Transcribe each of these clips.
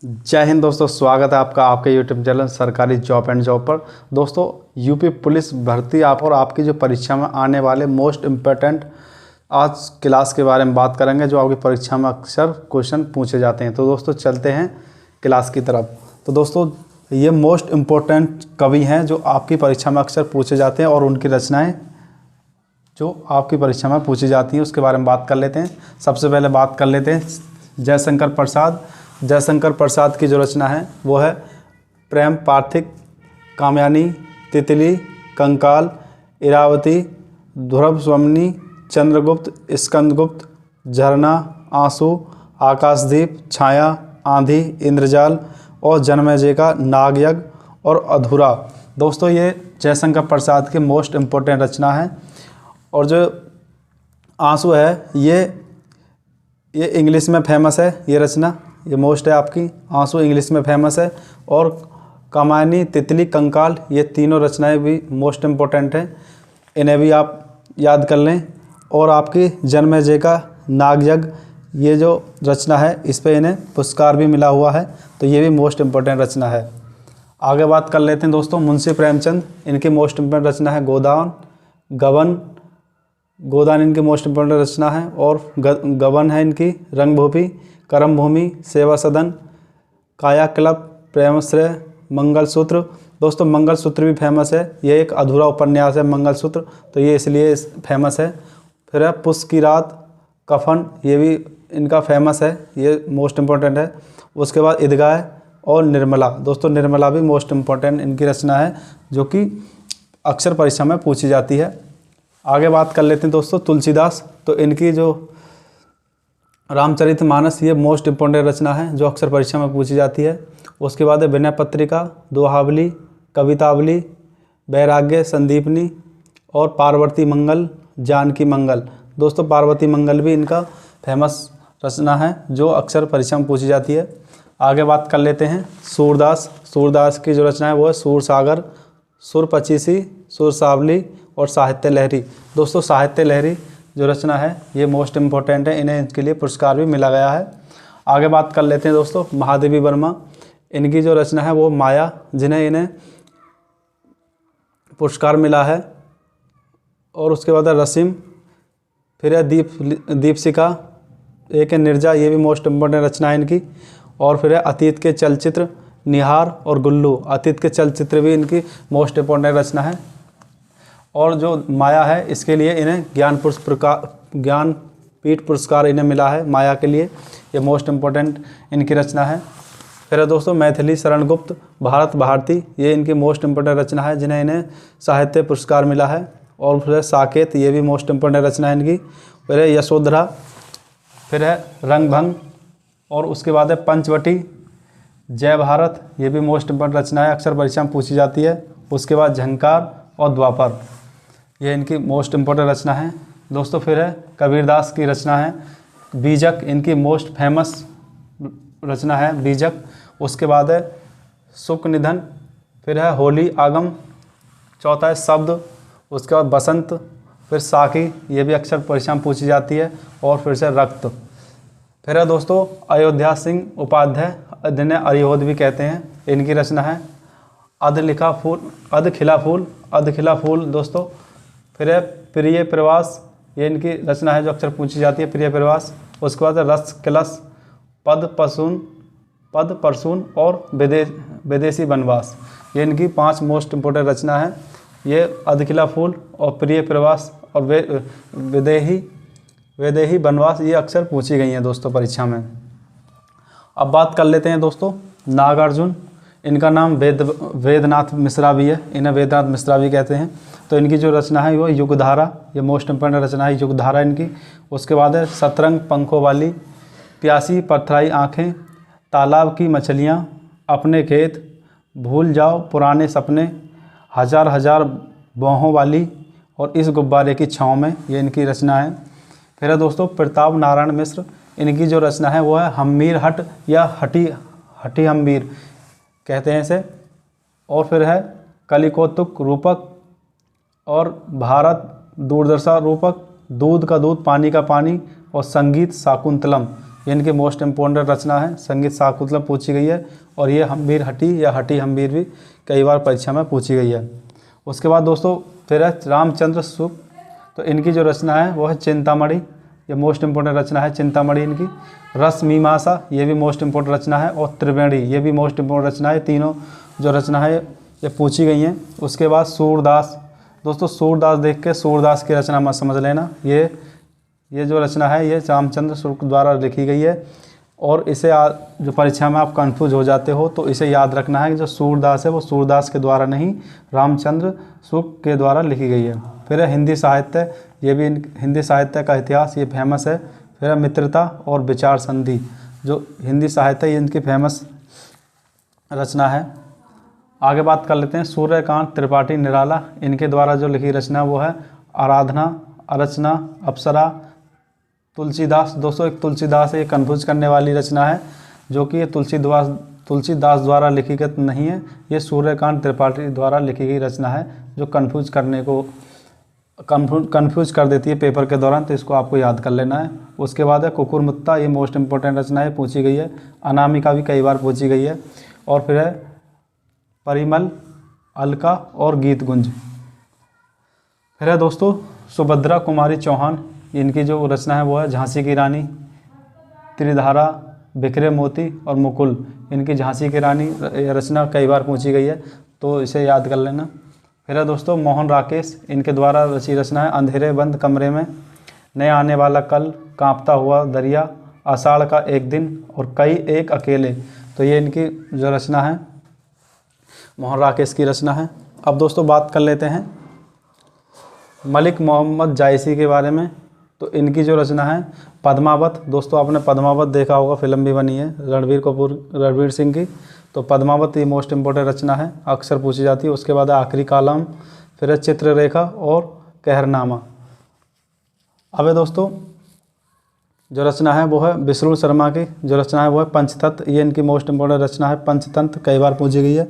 जय हिंद दोस्तों, स्वागत है आपका आपके यूट्यूब चैनल सरकारी जॉब एंड जॉब पर। दोस्तों, यूपी पुलिस भर्ती आप और आपकी जो परीक्षा में आने वाले मोस्ट इम्पोर्टेंट आज क्लास के बारे में बात करेंगे, जो आपकी परीक्षा में अक्सर क्वेश्चन पूछे जाते हैं। तो दोस्तों चलते हैं क्लास की तरफ। तो दोस्तों, ये मोस्ट इम्पोर्टेंट कवि हैं जो आपकी परीक्षा में अक्सर पूछे जाते हैं और उनकी रचनाएँ जो आपकी परीक्षा में पूछी जाती हैं उसके बारे में बात कर लेते हैं। सबसे पहले बात कर लेते हैं जयशंकर प्रसाद। जयशंकर प्रसाद की जो रचना है वो है प्रेम पार्थिक, कामयानी, तितली, कंकाल, इरावती, ध्रुव स्वमनी, चंद्रगुप्त, स्कंदगुप्त, झरना, आंसू, आकाशदीप, छाया, आंधी, इंद्रजाल और जन्मेजय का नागयज्ञ और अधूरा। दोस्तों, ये जयशंकर प्रसाद की मोस्ट इम्पोर्टेंट रचना है। और जो आंसू है ये इंग्लिश में फेमस है। ये रचना ये मोस्ट है आपकी। आंसू इंग्लिश में फेमस है। और कामयानी, तितली, कंकाल ये तीनों रचनाएं भी मोस्ट इम्पोर्टेंट हैं, इन्हें भी आप याद कर लें। और आपकी जन्मेजय का नागयज्ञ ये जो रचना है इस पे इन्हें पुरस्कार भी मिला हुआ है, तो ये भी मोस्ट इम्पोर्टेंट रचना है। आगे बात कर लेते हैं दोस्तों मुंशी प्रेमचंद। इनकी मोस्ट इम्पोर्टेंट रचना है गोदान। गोदान इनकी मोस्ट इम्पोर्टेंट रचना है। और गबन है इनकी रंगभूमि, कर्मभूमि, सेवा सदन, कायाकल्प, प्रेमश्रेय, मंगलसूत्र। दोस्तों, मंगलसूत्र भी फेमस है। ये एक अधूरा उपन्यास है मंगलसूत्र, तो ये इसलिए फेमस है। फिर है पुष्प की रात, कफन, ये भी इनका फेमस है, ये मोस्ट इम्पोर्टेंट है। उसके बाद ईदगाह और निर्मला। दोस्तों, निर्मला भी मोस्ट इम्पोर्टेंट इनकी रचना है जो कि अक्सर परीक्षा में पूछी जाती है। आगे बात कर लेते हैं दोस्तों तुलसीदास। तो इनकी जो रामचरितमानस ये मोस्ट इम्पोर्टेंट रचना है जो अक्सर परीक्षा में पूछी जाती है। उसके बाद है विनय पत्रिका, दोहावली, कवितावली, वैराग्य, संदीपनी और पार्वती मंगल, जानकी मंगल। दोस्तों, पार्वती मंगल भी इनका फेमस रचना है जो अक्सर परीक्षा में पूछी जाती है। आगे बात कर लेते हैं सूरदास। सूरदास की जो रचना है वो है सूरसागर, सुरपचीसी, सुरसावली और साहित्य लहरी। दोस्तों, साहित्य लहरी जो रचना है ये मोस्ट इम्पोर्टेंट है, इन्हें इनके लिए पुरस्कार भी मिला गया है। आगे बात कर लेते हैं दोस्तों महादेवी वर्मा। इनकी जो रचना है वो माया, जिन्हें इन्हें पुरस्कार मिला है। और उसके बाद है रसीम, फिर है दीपशिखा, एक है निर्जा, ये भी मोस्ट इम्पोर्टेंट रचना है इनकी। और फिर है अतीत के चलचित्र, निहार और गुल्लू। अतीत के चलचित्र भी इनकी मोस्ट इम्पोर्टेंट रचना है। और जो माया है इसके लिए इन्हें ज्ञानपीठ पुरस्कार इन्हें मिला है माया के लिए, ये मोस्ट इम्पोर्टेंट इनकी रचना है। फिर है दोस्तों मैथिली शरण गुप्त, भारत भारती, ये इनकी मोस्ट इम्पोर्टेंट रचना है जिन्हें इन्हें साहित्य पुरस्कार मिला है। और फिर है साकेत, ये भी मोस्ट इम्पोर्टेंट रचना है इनकी। फिर है यशोधरा, फिर है रंगभंग, और उसके बाद है पंचवटी, जय भारत, ये भी मोस्ट इम्पोर्टेंट रचना है, अक्सर परीक्षा में पूछी जाती है। उसके बाद झंकार और द्वापर, ये इनकी मोस्ट इम्पोर्टेंट रचना है दोस्तों। फिर है कबीरदास की रचना है बीजक, इनकी मोस्ट फेमस रचना है बीजक। उसके बाद है सुख निधन, फिर है होली आगम, चौथा है शब्द, उसके बाद बसंत, फिर साकी, ये भी अक्सर परीक्षा में पूछी जाती है। और फिर से रक्त। फिर है दोस्तों अयोध्या सिंह उपाध्याय, जिन्हें अयोध भी कहते हैं, इनकी रचना है अध खिला फूल दोस्तों। फिर है प्रिय प्रवास, ये इनकी रचना है जो अक्सर पूछी जाती है, प्रिय प्रवास। उसके बाद रस कलश, पद परसून और विदेशी वनवास, ये इनकी 5 मोस्ट इम्पोर्टेंट रचना है। ये अधखिला फूल और प्रिय प्रवास और विदेही वनवास ये अक्सर पूछी गई हैं दोस्तों परीक्षा में। अब बात कर लेते हैं दोस्तों नागार्जुन। इनका नाम वेदनाथ मिश्रा भी है, इन्हें वेदनाथ मिश्रा भी कहते हैं। तो इनकी जो रचना है वो युगधारा, ये मोस्ट इम्पोर्टेंट रचना है युगधारा इनकी। उसके बाद है शतरंग पंखों वाली, प्यासी पथराई आँखें, तालाब की मछलियाँ, अपने खेत, भूल जाओ पुराने सपने, हजार हजार बाहों वाली और इस गुब्बारे की छाँव में, ये इनकी रचना है। फिर है दोस्तों प्रताप नारायण मिश्र। इनकी जो रचना है वो है हम्मीर हट या हटी हम्मीर कहते हैं इसे। और फिर है कलिकोतुक रूपक और भारत दूरदर्शा रूपक, दूध का दूध पानी का पानी और संगीत शाकुंतलम, ये इनकी मोस्ट इम्पोर्टेंट रचना है। संगीत शाकुंतलम पूछी गई है, और ये हम्बीर हटी या हटी हम्बीर भी कई बार परीक्षा में पूछी गई है। उसके बाद दोस्तों फिर है रामचंद्र शुक्ल, तो इनकी जो रचना है वो है चिंतामणि, ये मोस्ट इम्पोर्टेंट रचना है चिंतामणि इनकी। रस मीमांसा, ये भी मोस्ट इम्पोर्टेंट रचना है, और त्रिवेणी, ये भी मोस्ट इम्पोर्टेंट रचना है। तीनों जो रचना है ये पूछी गई हैं। उसके बाद सूरदास, दोस्तों सूरदास देख के सूरदास की रचना मत समझ लेना, ये जो रचना है ये रामचंद्र शुक्ल द्वारा लिखी गई है, और इसे जो परीक्षा में आप कंफ्यूज हो जाते हो तो इसे याद रखना है कि जो सूरदास है वो सूरदास के द्वारा नहीं, रामचंद्र शुक्ल के द्वारा लिखी गई है। फिर है हिंदी साहित्य, ये भी हिंदी साहित्य का इतिहास ये फेमस है। फिर है मित्रता और विचार संधि, जो हिंदी साहित्य ये इनकी फेमस रचना है। आगे बात कर लेते हैं सूर्यकांत त्रिपाठी निराला, इनके द्वारा जो लिखी रचना वो है आराधना, अर्चना, अप्सरा, तुलसीदास। दोस्तों एक तुलसीदास है, ये कन्फ्यूज करने वाली रचना है, जो कि ये तुलसीदास द्वारा लिखी गई नहीं है, ये सूर्यकांत त्रिपाठी द्वारा लिखी गई रचना है, जो कन्फ्यूज कर देती है पेपर के दौरान, तो इसको आपको याद कर लेना है। उसके बाद है कुकुरमुत्ता, ये मोस्ट इंपॉर्टेंट रचना है, पूछी गई है। अनामिका भी कई बार पूछी गई है। और फिर है परिमल, अलका और गीत गुंज। फिर है दोस्तों सुभद्रा कुमारी चौहान, इनकी जो रचना है वो है झांसी की रानी, त्रिधारा, बिखरे मोती और मुकुल। इनकी झांसी की रानी रचना कई बार पूछी गई है, तो इसे याद कर लेना। फिर है दोस्तों मोहन राकेश, इनके द्वारा रची रचना है अंधेरे बंद कमरे में, नए आने वाला कल, कांपता हुआ दरिया, आषाढ़ का एक दिन और कई एक अकेले। तो ये इनकी जो रचना है मोहन राकेश की रचना है। अब दोस्तों बात कर लेते हैं मलिक मोहम्मद जायसी के बारे में। तो इनकी जो रचना है पद्मावत, दोस्तों आपने पद्मावत देखा होगा, फिल्म भी बनी है रणवीर सिंह की। तो पद्मावत ये मोस्ट इम्पोर्टेंट रचना है, अक्सर पूछी जाती है। उसके बाद आखिरी कालम, फिर है चित्ररेखा और कहरनामा। अब है दोस्तों जो रचना है वो है विष्णु शर्मा की, जो रचना है वो है पंचतंत्र, ये इनकी मोस्ट इम्पोर्टेंट रचना है। पंचतंत्र कई बार पूछी गई है।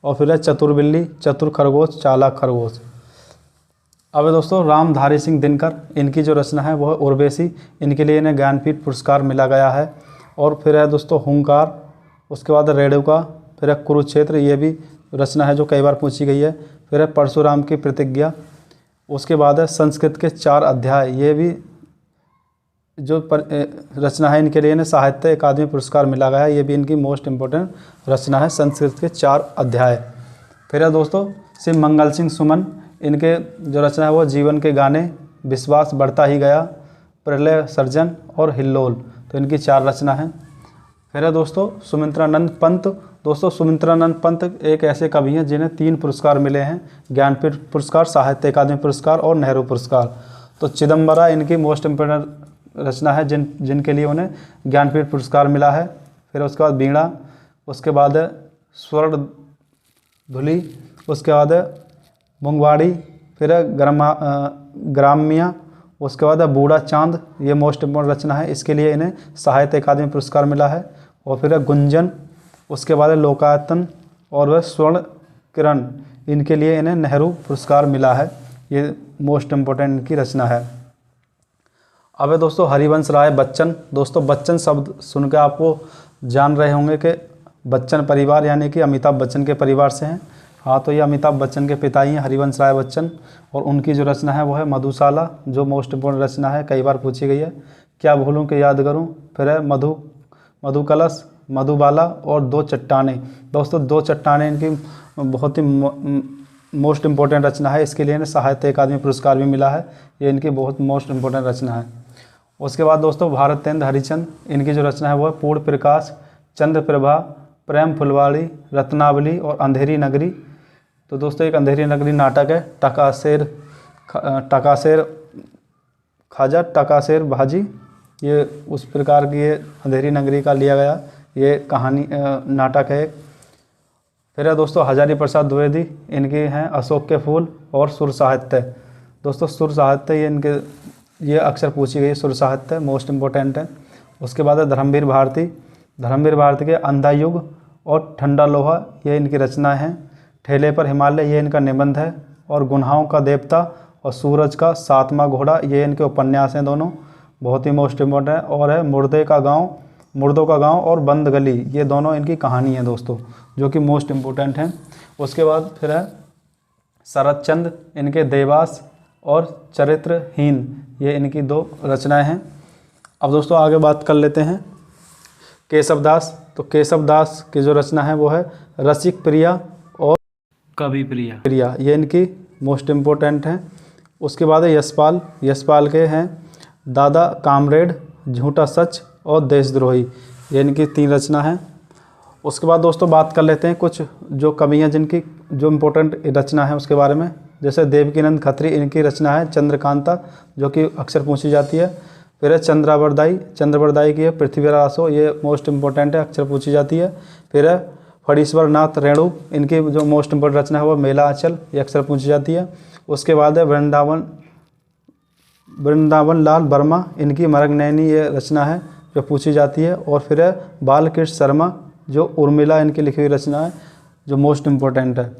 और फिर है चतुरबिल्ली, चतुर खरगोश, चालाक खरगोश। अब है दोस्तों रामधारी सिंह दिनकर, इनकी जो रचना है वो है उर्वशी, इनके लिए इन्हें ज्ञानपीठ पुरस्कार मिला गया है। और फिर है दोस्तों हुंकार, उसके बाद रेणुका, फिर है कुरुक्षेत्र, ये भी रचना है जो कई बार पूछी गई है। फिर है परशुराम की प्रतिज्ञा। उसके बाद है संस्कृत के 4 अध्याय, ये भी जो रचना है इनके लिए इन्हें साहित्य अकादमी पुरस्कार मिला गया है, ये भी इनकी मोस्ट इम्पोर्टेंट रचना है, संस्कृत के 4 अध्याय। फिर है दोस्तों श्री मंगल सिंह सुमन, इनके जो रचना है वो जीवन के गाने, विश्वास बढ़ता ही गया, प्रलय सर्जन और हिल्लोल। तो इनकी 4 रचना है। फिर है दोस्तों सुमित्रानंद पंत, दोस्तों सुमित्रानंद पंत एक ऐसे कवि हैं जिन्हें 3 पुरस्कार मिले हैं, ज्ञानपीठ पुरस्कार, साहित्य अकादमी पुरस्कार और नेहरू पुरस्कार। तो चिदम्बरा इनकी मोस्ट इम्पोर्टेंट रचना है जिनके लिए उन्हें ज्ञानपीठ पुरस्कार मिला है। फिर उसके बाद वीणा, उसके बाद है स्वर्ण धुली, उसके बाद है मुंगवाड़ी, फिर है ग्राम्या, उसके बाद है बूढ़ा चांद, ये मोस्ट इम्पोर्टेंट रचना है, इसके लिए इन्हें साहित्य अकादमी पुरस्कार मिला है। और फिर है गुंजन, उसके बाद है लोकायतन और वह स्वर्ण किरण, इनके लिए इन्हें नेहरू पुरस्कार मिला है। ये मोस्ट इम्पोर्टेंट इनकी रचना है। अब है दोस्तों हरिवंश राय बच्चन, दोस्तों बच्चन शब्द सुनकर आपको जान रहे होंगे कि बच्चन परिवार यानी कि अमिताभ बच्चन के परिवार से हैं। हाँ, तो ये अमिताभ बच्चन के पिता ही हैं हरिवंश राय बच्चन, और उनकी जो रचना है वो है मधुशाला, जो मोस्ट इम्पोर्टेंट रचना है, कई बार पूछी गई है। क्या भूलूं कि याद करूं, फिर है मधुकलश, मधुबाला और 2 चट्टानें। दोस्तों 2 चट्टानें इनकी बहुत ही मोस्ट इम्पोर्टेंट रचना है, इसके लिए इन्हें साहित्य अकादमी पुरस्कार भी मिला है, ये इनकी बहुत मोस्ट इम्पोर्टेंट रचना है। उसके बाद दोस्तों भारतेंद्र हरिचंद, इनकी जो रचना है वो है पूर्ण प्रकाश, चंद्र प्रभा, प्रेम फुलवाड़ी, रत्नावली और अंधेरी नगरी। तो दोस्तों एक अंधेरी नगरी नाटक है, टकाशेर खाजा टकाशेर भाजी, ये उस प्रकार की ये अंधेरी नगरी का लिया गया ये कहानी नाटक है। फिर है दोस्तों हजारी प्रसाद द्विवेदी, इनके हैं अशोक के फूल और सुर साहित्य। दोस्तों सुर साहित्य ये अक्सर पूछी गई सुर साहित्य, मोस्ट इम्पोर्टेंट है। उसके बाद है धर्मवीर भारती के अंधा युग और ठंडा लोहा, ये इनकी रचना है। ठेले पर हिमालय, ये इनका निबंध है। और गुनाहों का देवता और सूरज का 7वां घोड़ा, ये इनके उपन्यास हैं दोनों, बहुत ही मोस्ट इम्पोर्टेंट है। और है मुर्दों का गांव और बंद गली, ये दोनों इनकी कहानी है दोस्तों, जो कि मोस्ट इम्पोर्टेंट हैं। उसके बाद फिर है शरद चंद्र, इनके देवास और चरित्रहीन, ये इनकी 2 रचनाएं हैं। अब दोस्तों आगे बात कर लेते हैं केशव दास। तो केशव दास की जो रचना है वो है रसिक प्रिया और कवि प्रिया, ये इनकी मोस्ट इम्पोर्टेंट हैं। उसके बाद है यशपाल के हैं दादा कामरेड, झूठा सच और देशद्रोही, ये इनकी 3 रचना हैं। उसके बाद दोस्तों बात कर लेते हैं कुछ जो कवि हैं जिनकी जो इम्पोर्टेंट रचना है उसके बारे में। जैसे देवकीनंद खत्री, इनकी रचना है चंद्रकांता, जो कि अक्सर पूछी जाती है। फिर है चंद्रबरदाई की है पृथ्वीराज आसो, ये मोस्ट इम्पोर्टेंट है, अक्सर पूछी जाती है। फिर है फणीश्वर नाथ रेणु, इनकी जो मोस्ट इम्पोर्टेंट रचना है वो मेला आंचल, ये अक्सर पूछी जाती है। उसके बाद है वृंदावन लाल वर्मा, इनकी मरगनैनी, ये रचना है जो पूछी जाती है। और फिर है बालकृष्ण शर्मा, जो उर्मिला इनकी लिखी हुई रचना है, जो मोस्ट इम्पोर्टेंट है।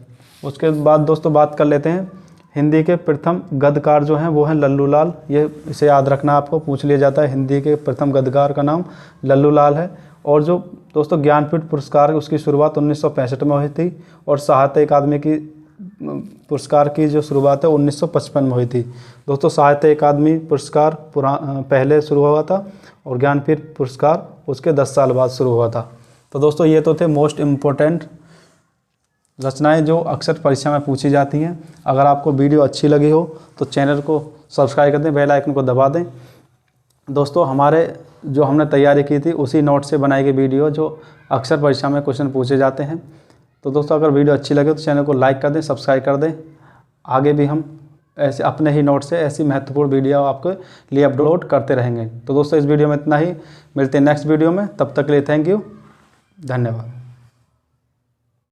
उसके बाद दोस्तों बात कर लेते हैं हिंदी के प्रथम गद्यकार जो हैं वो हैं लल्लू लाल, ये इसे याद रखना, आपको पूछ लिया जाता है। हिंदी के प्रथम गद्यकार का नाम लल्लू लाल है। और जो दोस्तों ज्ञानपीठ पुरस्कार, उसकी शुरुआत 1965 में हुई थी, और साहित्य अकादमी की पुरस्कार की जो शुरुआत है 1955 में हुई थी। दोस्तों साहित्य अकादमी पुरस्कार पहले शुरू हुआ था, और ज्ञानपीठ पुरस्कार उसके 10 साल बाद शुरू हुआ था। तो दोस्तों ये तो थे मोस्ट इम्पोर्टेंट रचनाएं जो अक्सर परीक्षा में पूछी जाती हैं। अगर आपको वीडियो अच्छी लगी हो तो चैनल को सब्सक्राइब कर दें, बेल आइकन को दबा दें। दोस्तों हमारे जो हमने तैयारी की थी उसी नोट से बनाई गई वीडियो जो अक्सर परीक्षा में क्वेश्चन पूछे जाते हैं। तो दोस्तों अगर वीडियो अच्छी लगे तो चैनल को लाइक कर दें, सब्सक्राइब कर दें। आगे भी हम ऐसे अपने ही नोट से ऐसी महत्वपूर्ण वीडियो आपके लिए अपलोड करते रहेंगे। तो दोस्तों इस वीडियो में इतना ही, मिलते हैं नेक्स्ट वीडियो में, तब तक के लिए थैंक यू, धन्यवाद।